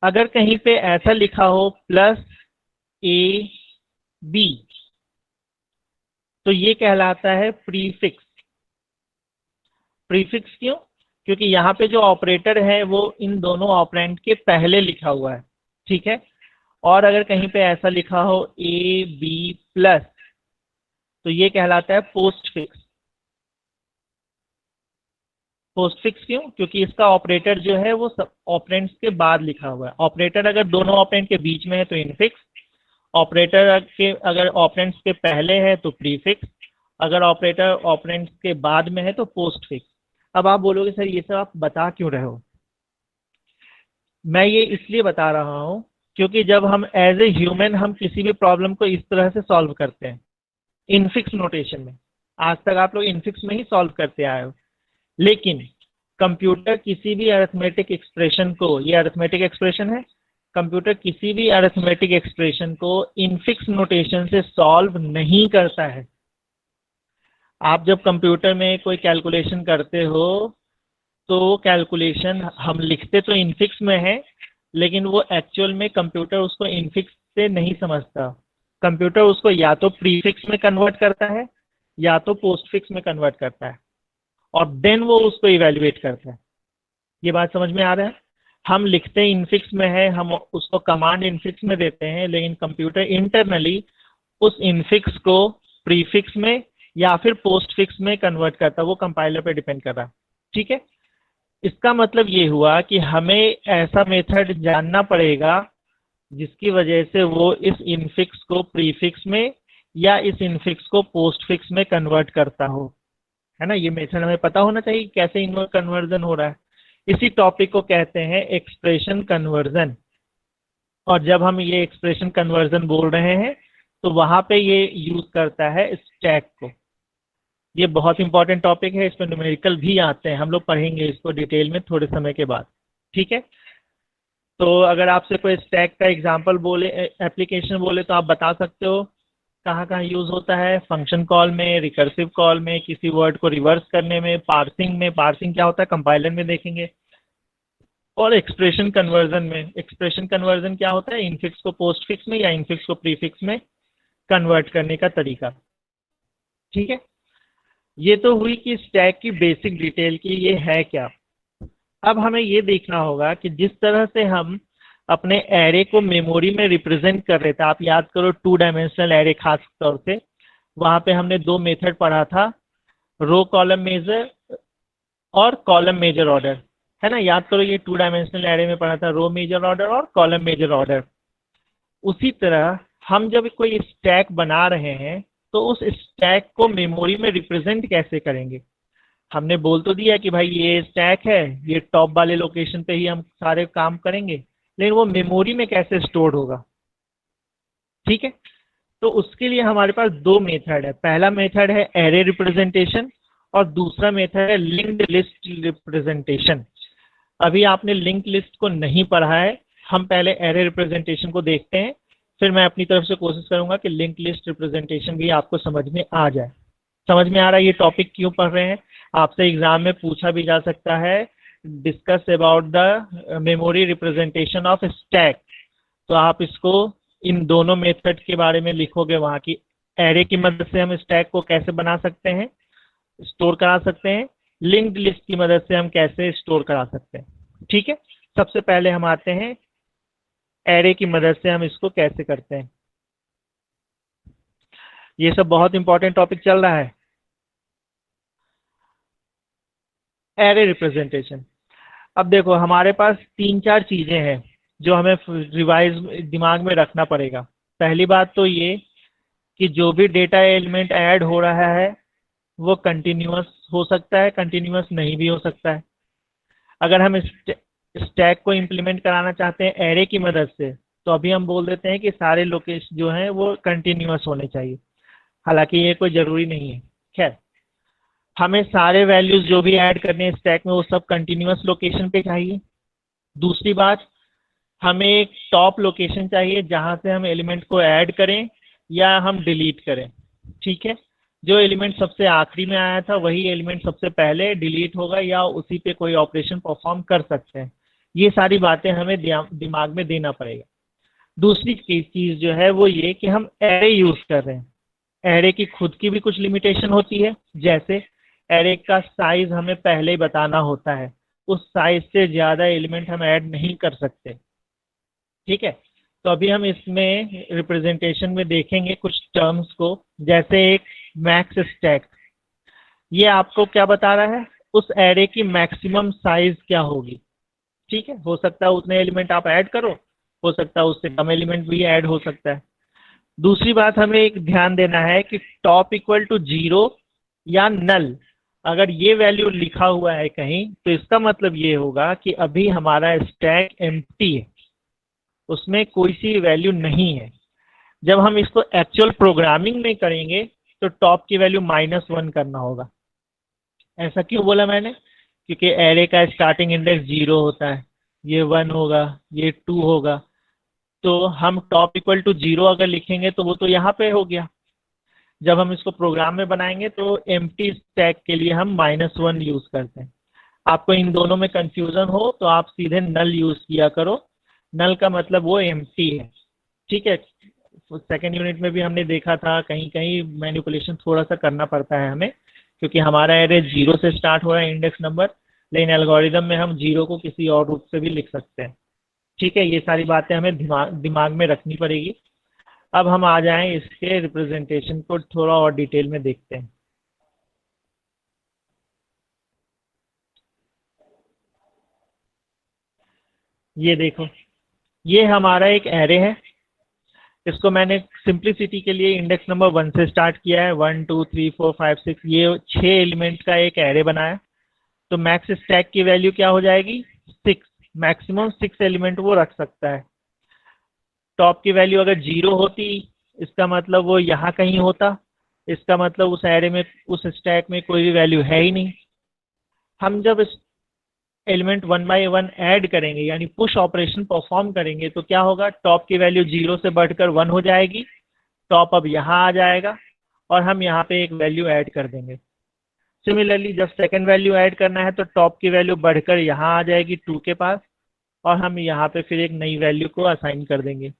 अगर कहीं पे ऐसा लिखा हो +a b, तो ये कहलाता है प्रीफिक्स। प्रीफिक्स क्यों? क्योंकि यहाँ पे जो ऑपरेटर है वो इन दोनों ऑपरेंड के पहले लिखा हुआ है। ठीक है, और अगर कहीं पे ऐसा लिखा हो a b+, तो ये कहलाता है पोस्टफिक्स। पोस्टफिक्स क्यों? क्योंकि इसका ऑपरेटर जो है वो सब ऑपरेंड्स के बाद लिखा हुआ है। ऑपरेटर अगर दोनों ऑपरेंड के बीच में है तो इनफिक्स, ऑपरेटर के अगर ऑपरेंड्स के पहले है तो प्रीफिक्स, अगर ऑपरेटर ऑपरेंड्स के बाद में है तो पोस्टफिक्स। अब आप बोलोगे सर ये सब आप बता क्यों रहे हो? मैं ये इसलिए बता रहा हूँ क्योंकि जब हम एज ए ह्यूमन हम किसी भी प्रॉब्लम को इस तरह से सॉल्व करते हैं, इनफिक्स नोटेशन में, आज तक आप लोग इनफिक्स में ही सॉल्व करते आए हो, लेकिन कंप्यूटर किसी भी अरिथमेटिक एक्सप्रेशन को, ये अरिथमेटिक एक्सप्रेशन है, कंप्यूटर किसी भी अरिथमेटिक एक्सप्रेशन को इनफिक्स नोटेशन से सॉल्व नहीं करता है। आप जब कंप्यूटर में कोई कैलकुलेशन करते हो तो कैलकुलेशन हम लिखते तो इनफिक्स में है, लेकिन वो एक्चुअल में कंप्यूटर उसको इनफिक्स से नहीं समझता। कंप्यूटर उसको या तो प्रीफिक्स में कन्वर्ट करता है या तो पोस्टफिक्स में कन्वर्ट करता है, और देन वो उसको इवेल्युएट करता है। ये बात समझ में आ रहा है? हम लिखते इनफिक्स में है, हम उसको कमांड इनफिक्स में देते हैं, लेकिन कंप्यूटर इंटरनली उस इनफिक्स को प्रीफिक्स में या फिर पोस्टफिक्स में कन्वर्ट करता है। वो कंपाइलर पे डिपेंड कर रहा है। ठीक है, इसका मतलब ये हुआ कि हमें ऐसा मेथड जानना पड़ेगा जिसकी वजह से वो इस इनफिक्स को प्रीफिक्स में या इस इनफिक्स को पोस्टफिक्स में कन्वर्ट करता हो, है ना। ये मेथड हमें पता होना चाहिए कैसे इनवर्ट कन्वर्जन हो रहा है। इसी टॉपिक को कहते हैं एक्सप्रेशन कन्वर्जन। और जब हम ये एक्सप्रेशन कन्वर्जन बोल रहे हैं तो वहां पे ये यूज करता है स्टैक को। ये बहुत इंपॉर्टेंट टॉपिक है, इस पर न्यूमेरिकल भी आते हैं, हम लोग पढ़ेंगे इसको डिटेल में थोड़े समय के बाद। ठीक है, तो अगर आपसे कोई स्टैक का एग्जांपल बोले, एप्लीकेशन बोले, तो आप बता सकते हो कहाँ कहाँ यूज होता है? फंक्शन कॉल में, रिकर्सिव कॉल में, किसी वर्ड को रिवर्स करने में, पार्सिंग में। पार्सिंग क्या होता है कंपाइलर में देखेंगे। और एक्सप्रेशन कन्वर्जन में, एक्सप्रेशन कन्वर्जन क्या होता है? इनफिक्स को पोस्टफिक्स में या इनफिक्स को प्रीफिक्स में कन्वर्ट करने का तरीका। ठीक है, ये तो हुई कि स्टैक की बेसिक डिटेल की ये है क्या। अब हमें ये देखना होगा कि जिस तरह से हम अपने एरे को मेमोरी में रिप्रेजेंट कर रहे थे, आप याद करो 2 डायमेंशनल एरे खास तौर से, वहां पे हमने 2 मेथड पढ़ा था, रो कॉलम मेजर और कॉलम मेजर ऑर्डर, है ना। याद करो ये 2 डायमेंशनल एरे में पढ़ा था, रो मेजर ऑर्डर और कॉलम मेजर ऑर्डर। उसी तरह हम जब कोई स्टैक बना रहे हैं तो उस स्टैक को मेमोरी में रिप्रेजेंट कैसे करेंगे? हमने बोल तो दिया कि भाई ये स्टैक है, ये टॉप वाले लोकेशन पे ही हम सारे काम करेंगे, लेकिन वो मेमोरी में कैसे स्टोर होगा? ठीक है, तो उसके लिए हमारे पास 2 मेथड है। पहला मेथड है एरे रिप्रेजेंटेशन और दूसरा मेथड है लिंक्ड लिस्ट रिप्रेजेंटेशन। अभी आपने लिंक लिस्ट को नहीं पढ़ा है, हम पहले एरे रिप्रेजेंटेशन को देखते हैं, फिर मैं अपनी तरफ से कोशिश करूंगा कि लिंक लिस्ट रिप्रेजेंटेशन भी आपको समझ में आ जाए। समझ में आ रहा है ये टॉपिक क्यों पढ़ रहे हैं? आपसे एग्जाम में पूछा भी जा सकता है, discuss about the memory representation of stack. तो आप इसको इन दोनों मेथड के बारे में लिखोगे वहां की, एरे की मदद से हम स्टैक को कैसे बना सकते हैं, स्टोर करा सकते हैं, लिंक्ड लिस्ट की मदद से हम कैसे स्टोर करा सकते हैं। ठीक है, सबसे पहले हम आते हैं एरे की मदद से हम इसको कैसे करते हैं। ये सब बहुत इंपॉर्टेंट टॉपिक चल रहा है। एरे रिप्रेजेंटेशन, अब देखो हमारे पास 3-4 चीजें हैं जो हमें रिवाइज दिमाग में रखना पड़ेगा। पहली बात तो ये कि जो भी डेटा एलिमेंट ऐड हो रहा है वो कंटिन्यूअस हो सकता है, कंटिन्यूअस नहीं भी हो सकता है। अगर हम स्टैक को इम्प्लीमेंट कराना चाहते हैं एरे की मदद से, तो अभी हम बोल देते हैं कि सारे लोकेशन जो हैं वो कंटिन्यूअस होने चाहिए, हालांकि ये कोई ज़रूरी नहीं है। खैर, हमें सारे वैल्यूज जो भी ऐड करने हैं स्टैक में वो सब कंटिन्यूअस लोकेशन पे चाहिए। दूसरी बात, हमें एक टॉप लोकेशन चाहिए जहां से हम एलिमेंट को ऐड करें या हम डिलीट करें। ठीक है, जो एलिमेंट सबसे आखिरी में आया था वही एलिमेंट सबसे पहले डिलीट होगा या उसी पे कोई ऑपरेशन परफॉर्म कर सकते हैं। ये सारी बातें हमें दिमाग में देना पड़ेगा। दूसरी चीज जो है वो ये कि हम एरे यूज कर रहे हैं। एरे की खुद की भी कुछ लिमिटेशन होती है, जैसे एरे का साइज हमें पहले ही बताना होता है, उस साइज से ज्यादा एलिमेंट हम ऐड नहीं कर सकते। ठीक है, तो अभी हम इसमें रिप्रेजेंटेशन में देखेंगे कुछ टर्म्स को, जैसे एक मैक्स स्टैक। ये आपको क्या बता रहा है, उस एरे की मैक्सिमम साइज क्या होगी। ठीक है, हो सकता है उतने एलिमेंट आप ऐड करो, हो सकता है उससे कम एलिमेंट भी ऐड हो सकता है। दूसरी बात हमें एक ध्यान देना है कि टॉप इक्वल टू 0 या नल, अगर ये वैल्यू लिखा हुआ है कहीं तो इसका मतलब ये होगा कि अभी हमारा स्टैक एम्प्टी है, उसमें कोई सी वैल्यू नहीं है। जब हम इसको एक्चुअल प्रोग्रामिंग में करेंगे तो टॉप की वैल्यू -1 करना होगा। ऐसा क्यों बोला मैंने, क्योंकि एरे का स्टार्टिंग इंडेक्स 0 होता है, ये 1 होगा, ये 2 होगा, तो हम टॉप इक्वल टू 0 अगर लिखेंगे तो वो तो यहाँ पे हो गया। जब हम इसको प्रोग्राम में बनाएंगे तो एम्प्टी स्टैक के लिए हम -1 यूज करते हैं। आपको इन दोनों में कंफ्यूजन हो तो आप सीधे नल यूज किया करो, नल का मतलब वो एम्प्टी है। ठीक है, सेकेंड यूनिट में भी हमने देखा था कहीं कहीं मैनिपुलेशन थोड़ा सा करना पड़ता है हमें, क्योंकि हमारा एरे 0 से स्टार्ट हो रहा है इंडेक्स नंबर, लेकिन एल्गोरिदम में हम 0 को किसी और रूप से भी लिख सकते हैं। ठीक है, ये सारी बातें हमें दिमाग में रखनी पड़ेगी। अब हम आ जाएं इसके रिप्रेजेंटेशन को थोड़ा और डिटेल में देखते हैं। ये देखो, ये हमारा एक एरे है। इसको मैंने सिंप्लिसिटी के लिए इंडेक्स नंबर 1 से स्टार्ट किया है, 1 2 3 4 5 6, ये 6 एलिमेंट का एक एरे बनाया। तो मैक्स स्टैक की वैल्यू क्या हो जाएगी, 6। मैक्सिमम 6 एलिमेंट वो रख सकता है। टॉप की वैल्यू अगर 0 होती, इसका मतलब वो यहाँ कहीं होता, इसका मतलब उस एरे में, उस स्टैक में कोई भी वैल्यू है ही नहीं। हम जब इस एलिमेंट 1 बाई 1 ऐड करेंगे यानी पुश ऑपरेशन परफॉर्म करेंगे तो क्या होगा, टॉप की वैल्यू 0 से बढ़कर 1 हो जाएगी, टॉप अब यहाँ आ जाएगा और हम यहाँ पे एक वैल्यू ऐड कर देंगे। सिमिलरली जब सेकंड वैल्यू ऐड करना है तो टॉप की वैल्यू बढ़कर यहाँ आ जाएगी 2 के पास, और हम यहाँ पे फिर एक नई वैल्यू को असाइन कर देंगे।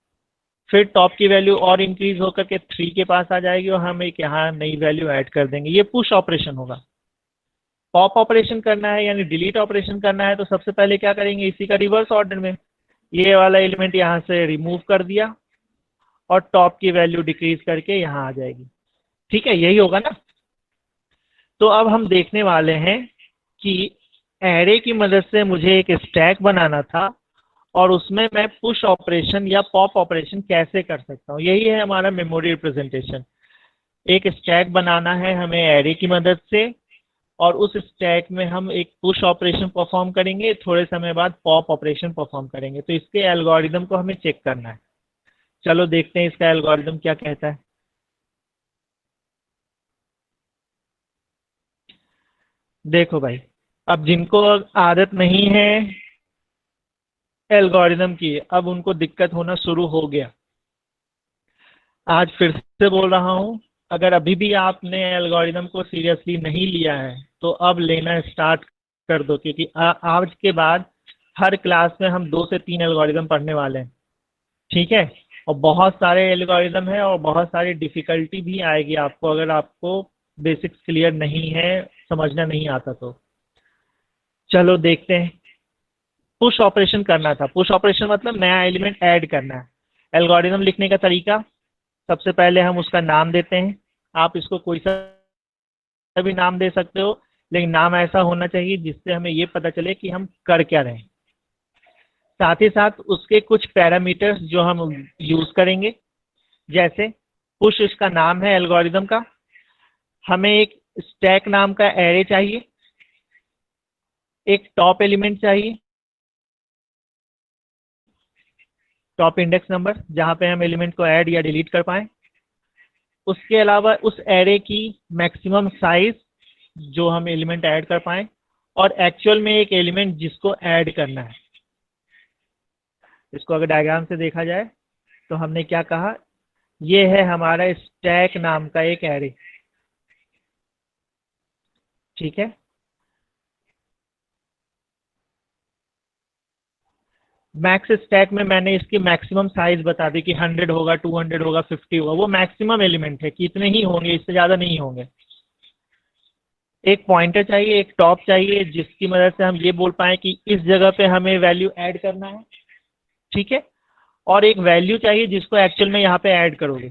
फिर टॉप की वैल्यू और इंक्रीज होकर के 3 के पास आ जाएगी और हम एक यहाँ नई वैल्यू ऐड कर देंगे। ये पुश ऑपरेशन होगा। पॉप ऑपरेशन करना है यानी डिलीट ऑपरेशन करना है तो सबसे पहले क्या करेंगे, इसी का रिवर्स ऑर्डर में ये वाला एलिमेंट यहाँ से रिमूव कर दिया और टॉप की वैल्यू डिक्रीज करके यहाँ आ जाएगी। ठीक है, यही होगा ना। तो अब हम देखने वाले हैं कि एरे की मदद से मुझे एक स्टैक बनाना था और उसमें मैं पुश ऑपरेशन या पॉप ऑपरेशन कैसे कर सकता हूँ। यही है हमारा मेमोरी रिप्रेजेंटेशन। एक स्टैक बनाना है हमें एरे की मदद से, और उस स्टैक में हम एक पुश ऑपरेशन परफॉर्म करेंगे, थोड़े समय बाद पॉप ऑपरेशन परफॉर्म करेंगे। तो इसके एल्गोरिदम को हमें चेक करना है। चलो देखते हैं इसका एल्गोरिदम क्या कहता है। देखो भाई, अब जिनको आदत नहीं है एल्गोरिदम की, अब उनको दिक्कत होना शुरू हो गया। आज फिर से बोल रहा हूँ, अगर अभी भी आपने एल्गोरिदम को सीरियसली नहीं लिया है तो अब लेना स्टार्ट कर दो, क्योंकि आज के बाद हर क्लास में हम 2 से 3 एल्गोरिदम पढ़ने वाले हैं। ठीक है, और बहुत सारे एल्गोरिदम है और बहुत सारी डिफिकल्टी भी आएगी आपको अगर आपको बेसिक्स क्लियर नहीं है, समझना नहीं आता तो। चलो देखते हैं। पुश ऑपरेशन करना था, पुश ऑपरेशन मतलब नया एलिमेंट ऐड करना है। एल्गोरिदम लिखने का तरीका, सबसे पहले हम उसका नाम देते हैं। आप इसको कोई सा भी नाम दे सकते हो, लेकिन नाम ऐसा होना चाहिए जिससे हमें ये पता चले कि हम कर क्या रहे हैं। साथ ही साथ उसके कुछ पैरामीटर्स जो हम यूज करेंगे, जैसे पुश इसका नाम है एल्गोरिदम का। हमें एक स्टैक नाम का एरे चाहिए, एक टॉप एलिमेंट चाहिए, टॉप इंडेक्स नंबर जहां पे हम एलिमेंट को ऐड या डिलीट कर पाए। उसके अलावा उस एरे की मैक्सिमम साइज जो हम एलिमेंट ऐड कर पाए, और एक्चुअल में एक एलिमेंट जिसको ऐड करना है। इसको अगर डायग्राम से देखा जाए तो हमने क्या कहा, ये है हमारा स्टैक नाम का एक एरे। ठीक है, मैक्स स्टैक में मैंने इसकी मैक्सिमम साइज बता दी कि 100 होगा, 200 होगा, 50 होगा। वो मैक्सिमम एलिमेंट है कि इतने ही होंगे, इससे ज्यादा नहीं होंगे। एक पॉइंटर चाहिए, एक टॉप चाहिए, जिसकी मदद से हम ये बोल पाए कि इस जगह पे हमें वैल्यू ऐड करना है। ठीक है, और एक वैल्यू चाहिए जिसको एक्चुअल में यहाँ पे ऐड करोगे।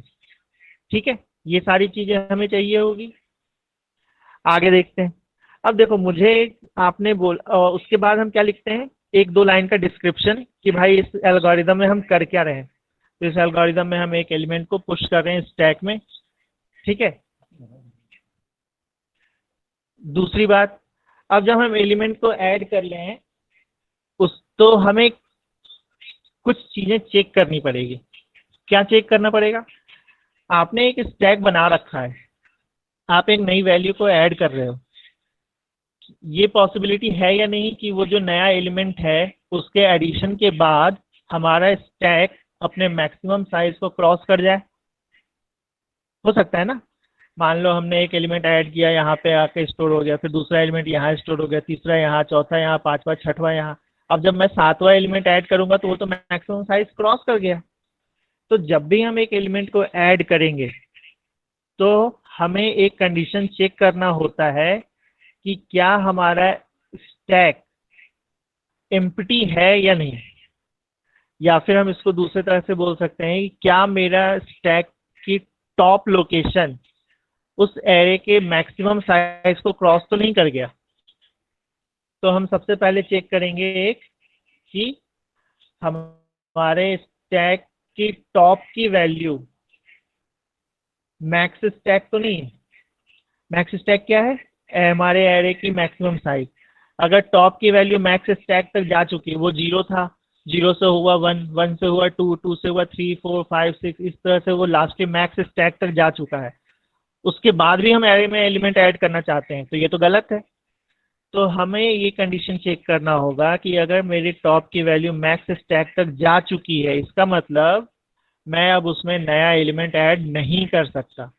ठीक है, ये सारी चीजें हमें चाहिए होगी। आगे देखते हैं। अब देखो मुझे, आपने उसके बाद हम क्या लिखते हैं, एक दो लाइन का डिस्क्रिप्शन कि भाई इस एल्गोरिदम में हम कर क्या रहे हैं। तो इस एल्गोरिदम में हम एक एलिमेंट को पुश कर रहे हैं स्टैक में। ठीक है, दूसरी बात, अब जब हम एलिमेंट को ऐड कर ले हैं उस तो हमें कुछ चीजें चेक करनी पड़ेगी। क्या चेक करना पड़ेगा, आपने एक स्टैक बना रखा है, आप एक नई वैल्यू को ऐड कर रहे हो। ये पॉसिबिलिटी है या नहीं कि वो जो नया एलिमेंट है उसके एडिशन के बाद हमारा स्टैक अपने मैक्सिमम साइज को क्रॉस कर जाए। हो सकता है ना, मान लो हमने एक एलिमेंट ऐड किया, यहाँ पे आके स्टोर हो गया, फिर दूसरा एलिमेंट यहाँ स्टोर हो गया, तीसरा यहाँ, चौथा यहाँ, पांचवा, छठवां यहाँ। अब जब मैं सातवां एलिमेंट ऐड करूंगा तो वो तो मैक्सिमम साइज क्रॉस कर गया। तो जब भी हम एक एलिमेंट को ऐड करेंगे तो हमें एक कंडीशन चेक करना होता है कि क्या हमारा स्टैक एम्प्टी है या नहीं। या फिर हम इसको दूसरे तरह से बोल सकते हैं कि क्या मेरा स्टैक की टॉप लोकेशन उस एरे के मैक्सिमम साइज को क्रॉस तो नहीं कर गया। तो हम सबसे पहले चेक करेंगे एक कि हमारे स्टैक की टॉप की वैल्यू मैक्स स्टैक तो नहीं है। मैक्स स्टैक क्या है, हमारे एरे की मैक्सिमम साइज। अगर टॉप की वैल्यू मैक्स स्टैक तक जा चुकी है, वो 0 था, 0 से हुआ 1, 1 से हुआ 2, 2 से हुआ 3, 4, 5, 6, इस तरह से वो लास्ट के मैक्स स्टैक तक जा चुका है, उसके बाद भी हम एरे में एलिमेंट ऐड करना चाहते हैं, तो ये तो गलत है। तो हमें ये कंडीशन चेक करना होगा कि अगर मेरी टॉप की वैल्यू मैक्स स्टैक तक जा चुकी है, इसका मतलब मैं अब उसमें नया एलिमेंट ऐड नहीं कर सकता।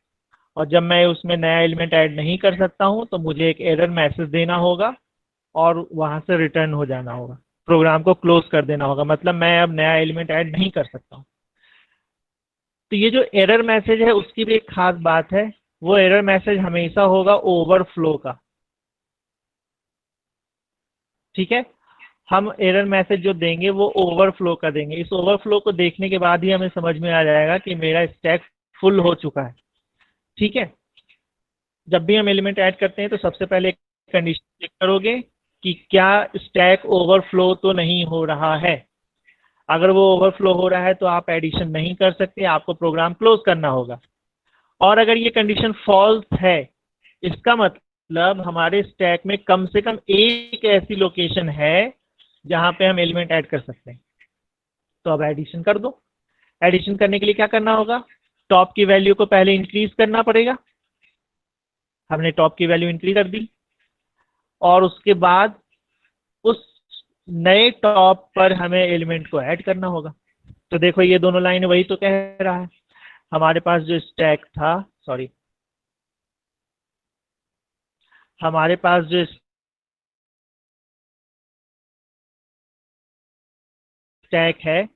और जब मैं उसमें नया एलिमेंट ऐड नहीं कर सकता हूं तो मुझे एक एरर मैसेज देना होगा और वहां से रिटर्न हो जाना होगा, प्रोग्राम को क्लोज कर देना होगा, मतलब मैं अब नया एलिमेंट ऐड नहीं कर सकता हूं। तो ये जो एरर मैसेज है उसकी भी एक खास बात है, वो एरर मैसेज हमेशा होगा ओवरफ्लो का। ठीक है, हम एरर मैसेज जो देंगे वो ओवरफ्लो का देंगे। इस ओवरफ्लो को देखने के बाद ही हमें समझ में आ जाएगा कि मेरा स्टैक फुल हो चुका है। ठीक है, जब भी हम एलिमेंट ऐड करते हैं तो सबसे पहले कंडीशन चेक करोगे कि क्या स्टैक ओवरफ्लो तो नहीं हो रहा है। अगर वो ओवरफ्लो हो रहा है तो आप एडिशन नहीं कर सकते, आपको प्रोग्राम क्लोज करना होगा। और अगर ये कंडीशन फॉल्स है, इसका मतलब हमारे स्टैक में कम से कम एक ऐसी लोकेशन है जहां पे हम एलिमेंट ऐड कर सकते हैं। तो अब एडिशन कर दो। एडिशन करने के लिए क्या करना होगा, टॉप की वैल्यू को पहले इंक्रीज करना पड़ेगा। हमने टॉप की वैल्यू इंक्रीज कर दी और उसके बाद उस नए टॉप पर हमें एलिमेंट को ऐड करना होगा। तो देखो ये दोनों लाइन वही तो कह रहा है। हमारे पास जो स्टैक था, सॉरी, हमारे पास जो स्टैक है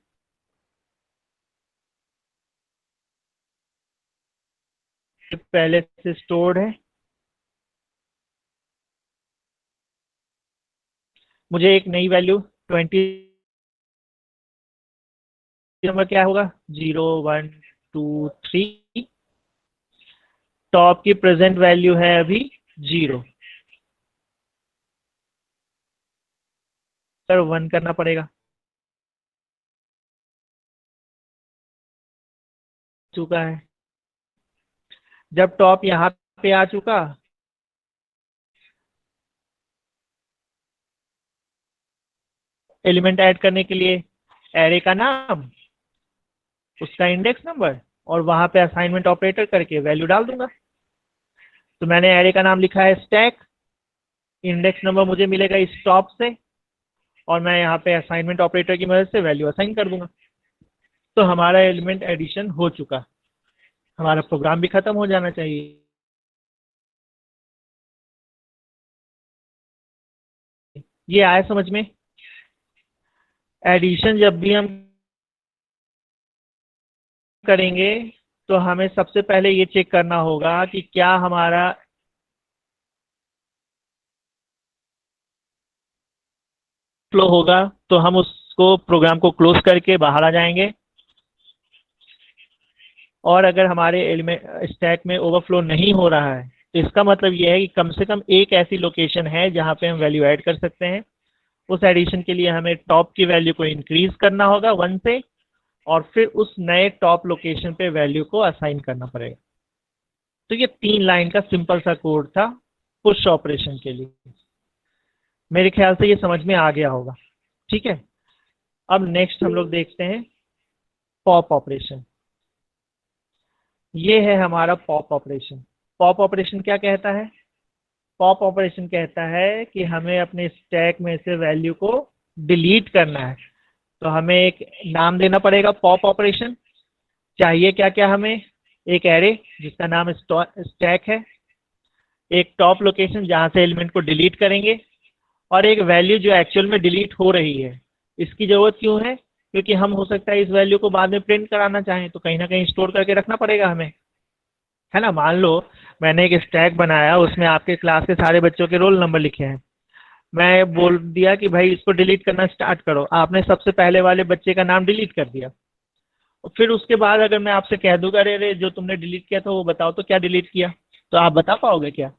पहले से स्टोर्ड है। मुझे एक नई वैल्यू 20 नंबर क्या होगा, 0, 1, 2, 3। टॉप की प्रेजेंट वैल्यू है अभी 0, पर 1 करना पड़ेगा। चुका है, जब टॉप यहाँ पे आ चुका, एलिमेंट ऐड करने के लिए एरे का नाम, उसका इंडेक्स नंबर, और वहां पे असाइनमेंट ऑपरेटर करके वैल्यू डाल दूंगा। तो मैंने एरे का नाम लिखा है स्टैक, इंडेक्स नंबर मुझे मिलेगा इस टॉप से, और मैं यहाँ पे असाइनमेंट ऑपरेटर की मदद से वैल्यू असाइन कर दूंगा। तो हमारा एलिमेंट एडिशन हो चुका, हमारा प्रोग्राम भी खत्म हो जाना चाहिए। ये आया समझ में? एडिशन जब भी हम करेंगे तो हमें सबसे पहले ये चेक करना होगा कि क्या हमारा फ्लो होगा, तो हम उसको प्रोग्राम को क्लोज करके बाहर आ जाएंगे। और अगर हमारे एलिमेंट स्टैक में ओवरफ्लो नहीं हो रहा है तो इसका मतलब यह है कि कम से कम एक ऐसी लोकेशन है जहां पे हम वैल्यू ऐड कर सकते हैं। उस एडिशन के लिए हमें टॉप की वैल्यू को इंक्रीज करना होगा 1 से, और फिर उस नए टॉप लोकेशन पे वैल्यू को असाइन करना पड़ेगा। तो ये 3 लाइन का सिंपल सा कोड था पुश ऑपरेशन के लिए। मेरे ख्याल से ये समझ में आ गया होगा। ठीक है, अब नेक्स्ट हम लोग देखते हैं पॉप ऑपरेशन। ये है हमारा पॉप ऑपरेशन। पॉप ऑपरेशन क्या कहता है? पॉप ऑपरेशन कहता है कि हमें अपने स्टैक में से वैल्यू को डिलीट करना है। तो हमें एक नाम देना पड़ेगा पॉप ऑपरेशन। चाहिए क्या क्या हमें? एक एरे जिसका नाम स्टैक है, एक टॉप लोकेशन जहां से एलिमेंट को डिलीट करेंगे, और एक वैल्यू जो एक्चुअल में डिलीट हो रही है। इसकी जरूरत क्यों है? क्योंकि हम हो सकता है इस वैल्यू को बाद में प्रिंट कराना चाहें, तो कहीं ना कहीं स्टोर करके रखना पड़ेगा हमें, है ना। मान लो मैंने एक स्टैक बनाया, उसमें आपके क्लास के सारे बच्चों के रोल नंबर लिखे हैं। मैं बोल दिया कि भाई इसको डिलीट करना स्टार्ट करो, आपने सबसे पहले वाले बच्चे का नाम डिलीट कर दिया। और फिर उसके बाद अगर मैं आपसे कह दूंगा अरे अरे जो तुमने डिलीट किया था वो बताओ तो क्या डिलीट किया, तो आप बता पाओगे क्या?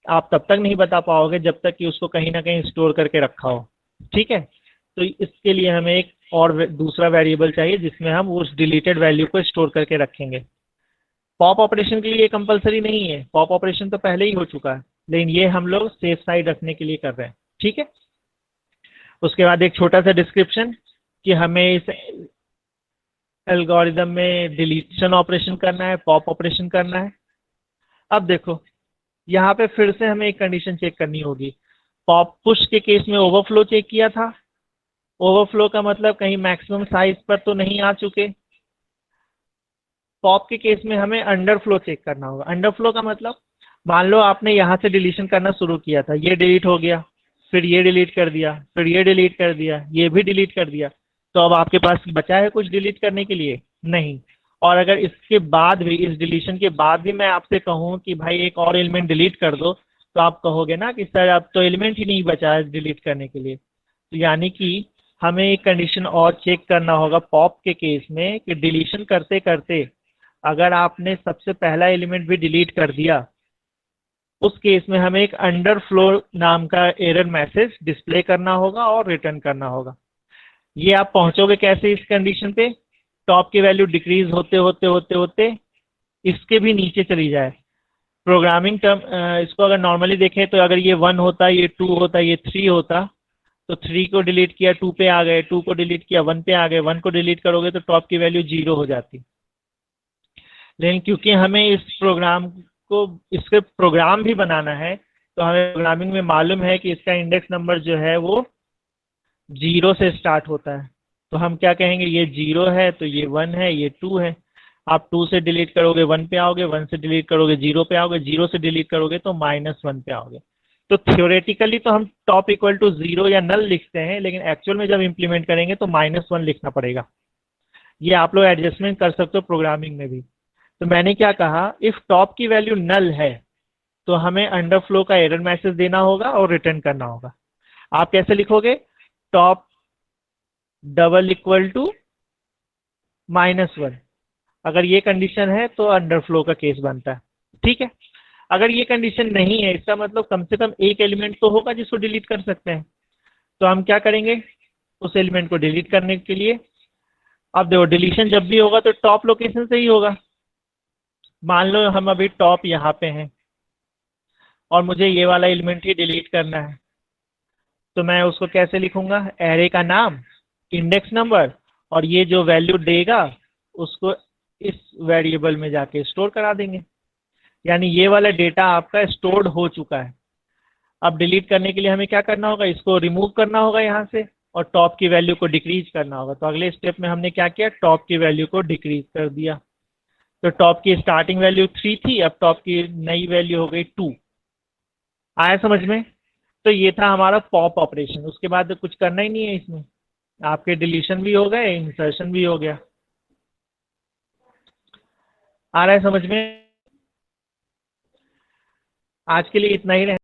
आप तब तक नहीं बता पाओगे जब तक कि उसको कहीं ना कहीं स्टोर करके रखा हो। ठीक है, तो इसके लिए हमें एक और दूसरा वेरिएबल चाहिए जिसमें हम उस डिलीटेड वैल्यू को स्टोर करके रखेंगे। पॉप ऑपरेशन के लिए ये कंपलसरी नहीं है, पॉप ऑपरेशन तो पहले ही हो चुका है, लेकिन ये हम लोग सेफ साइड रखने के लिए कर रहे हैं। ठीक है, उसके बाद एक छोटा सा डिस्क्रिप्शन कि हमें इस एल्गोरिदम में डिलीशन ऑपरेशन करना है, पॉप ऑपरेशन करना है। अब देखो यहाँ पे फिर से हमें एक कंडीशन चेक करनी होगी। पॉप पुश के केस में ओवरफ्लो चेक किया था। ओवरफ्लो का मतलब कहीं मैक्सिमम साइज पर तो नहीं आ चुके। पॉप के केस में हमें अंडरफ्लो चेक करना होगा। अंडरफ्लो का मतलब मान लो आपने यहाँ से डिलीशन करना शुरू किया था, ये डिलीट हो गया, फिर ये डिलीट कर दिया, फिर ये डिलीट कर दिया, ये भी डिलीट कर दिया, तो अब आपके पास बचा है कुछ डिलीट करने के लिए? नहीं। और अगर इसके बाद भी, इस डिलीशन के बाद भी मैं आपसे कहूँ कि भाई एक और एलिमेंट डिलीट कर दो, तो आप कहोगे ना कि सर अब तो एलिमेंट ही नहीं बचा है डिलीट करने के लिए। तो यानी कि हमें एक कंडीशन और चेक करना होगा पॉप के केस में कि डिलीशन करते करते अगर आपने सबसे पहला एलिमेंट भी डिलीट कर दिया, उस केस में हमें एक अंडरफ्लो नाम का एरर मैसेज डिस्प्ले करना होगा और रिटर्न करना होगा। ये आप पहुंचोगे कैसे इस कंडीशन पे? टॉप की वैल्यू डिक्रीज होते होते होते होते इसके भी नीचे चली जाए। प्रोग्रामिंग टर्म इसको अगर नॉर्मली देखें तो अगर ये 1 होता, ये 2 होता, ये 3 होता, तो 3 को डिलीट किया 2 पे आ गए, 2 को डिलीट किया 1 पे आ गए, 1 को डिलीट करोगे तो टॉप की वैल्यू 0 हो जाती। लेकिन क्योंकि हमें इस प्रोग्राम को, इसके प्रोग्राम भी बनाना है, तो हमें प्रोग्रामिंग में मालूम है कि इसका इंडेक्स नंबर जो है वो 0 से स्टार्ट होता है। तो हम क्या कहेंगे, ये 0 है तो ये 1 है, ये 2 है। आप 2 से डिलीट करोगे 1 पे आओगे, 1 से डिलीट करोगे 0 पे आओगे, 0 से डिलीट करोगे तो -1 पे आओगे। तो थियोरेटिकली तो हम टॉप इक्वल टू 0 या नल लिखते हैं, लेकिन एक्चुअल में जब इंप्लीमेंट करेंगे तो -1 लिखना पड़ेगा। ये आप लोग एडजस्टमेंट कर सकते हो प्रोग्रामिंग में भी। तो मैंने क्या कहा, इफ टॉप की वैल्यू नल है तो हमें अंडरफ्लो का एरर मैसेज देना होगा और रिटर्न करना होगा। आप कैसे लिखोगे? Top double equal to -1। अगर ये कंडीशन है तो अंडरफ्लो का केस बनता है। ठीक है, अगर ये कंडीशन नहीं है, इसका मतलब कम से कम एक एलिमेंट तो होगा जिसको डिलीट कर सकते हैं। तो हम क्या करेंगे, उस एलिमेंट को डिलीट करने के लिए, अब देखो डिलीशन जब भी होगा तो टॉप लोकेशन से ही होगा। मान लो हम अभी टॉप यहाँ पे हैं और मुझे ये वाला एलिमेंट ही डिलीट करना है, तो मैं उसको कैसे लिखूंगा? एरे का नाम, इंडेक्स नंबर, और ये जो वैल्यू देगा उसको इस वेरिएबल में जाके स्टोर करा देंगे। यानी ये वाला डेटा आपका स्टोर्ड हो चुका है। अब डिलीट करने के लिए हमें क्या करना होगा? इसको रिमूव करना होगा यहाँ से और टॉप की वैल्यू को डिक्रीज करना होगा। तो अगले स्टेप में हमने क्या किया? टॉप की वैल्यू को डिक्रीज कर दिया। तो टॉप की स्टार्टिंग वैल्यू 3 थी, अब टॉप की नई वैल्यू हो गई 2। आया समझ में? तो ये था हमारा पॉप ऑपरेशन। उसके बाद कुछ करना ही नहीं है इसमें, आपके डिलीशन भी हो गए, इंसर्शन भी हो गया। आ रहा है समझ में? आज के लिए इतना ही रहे।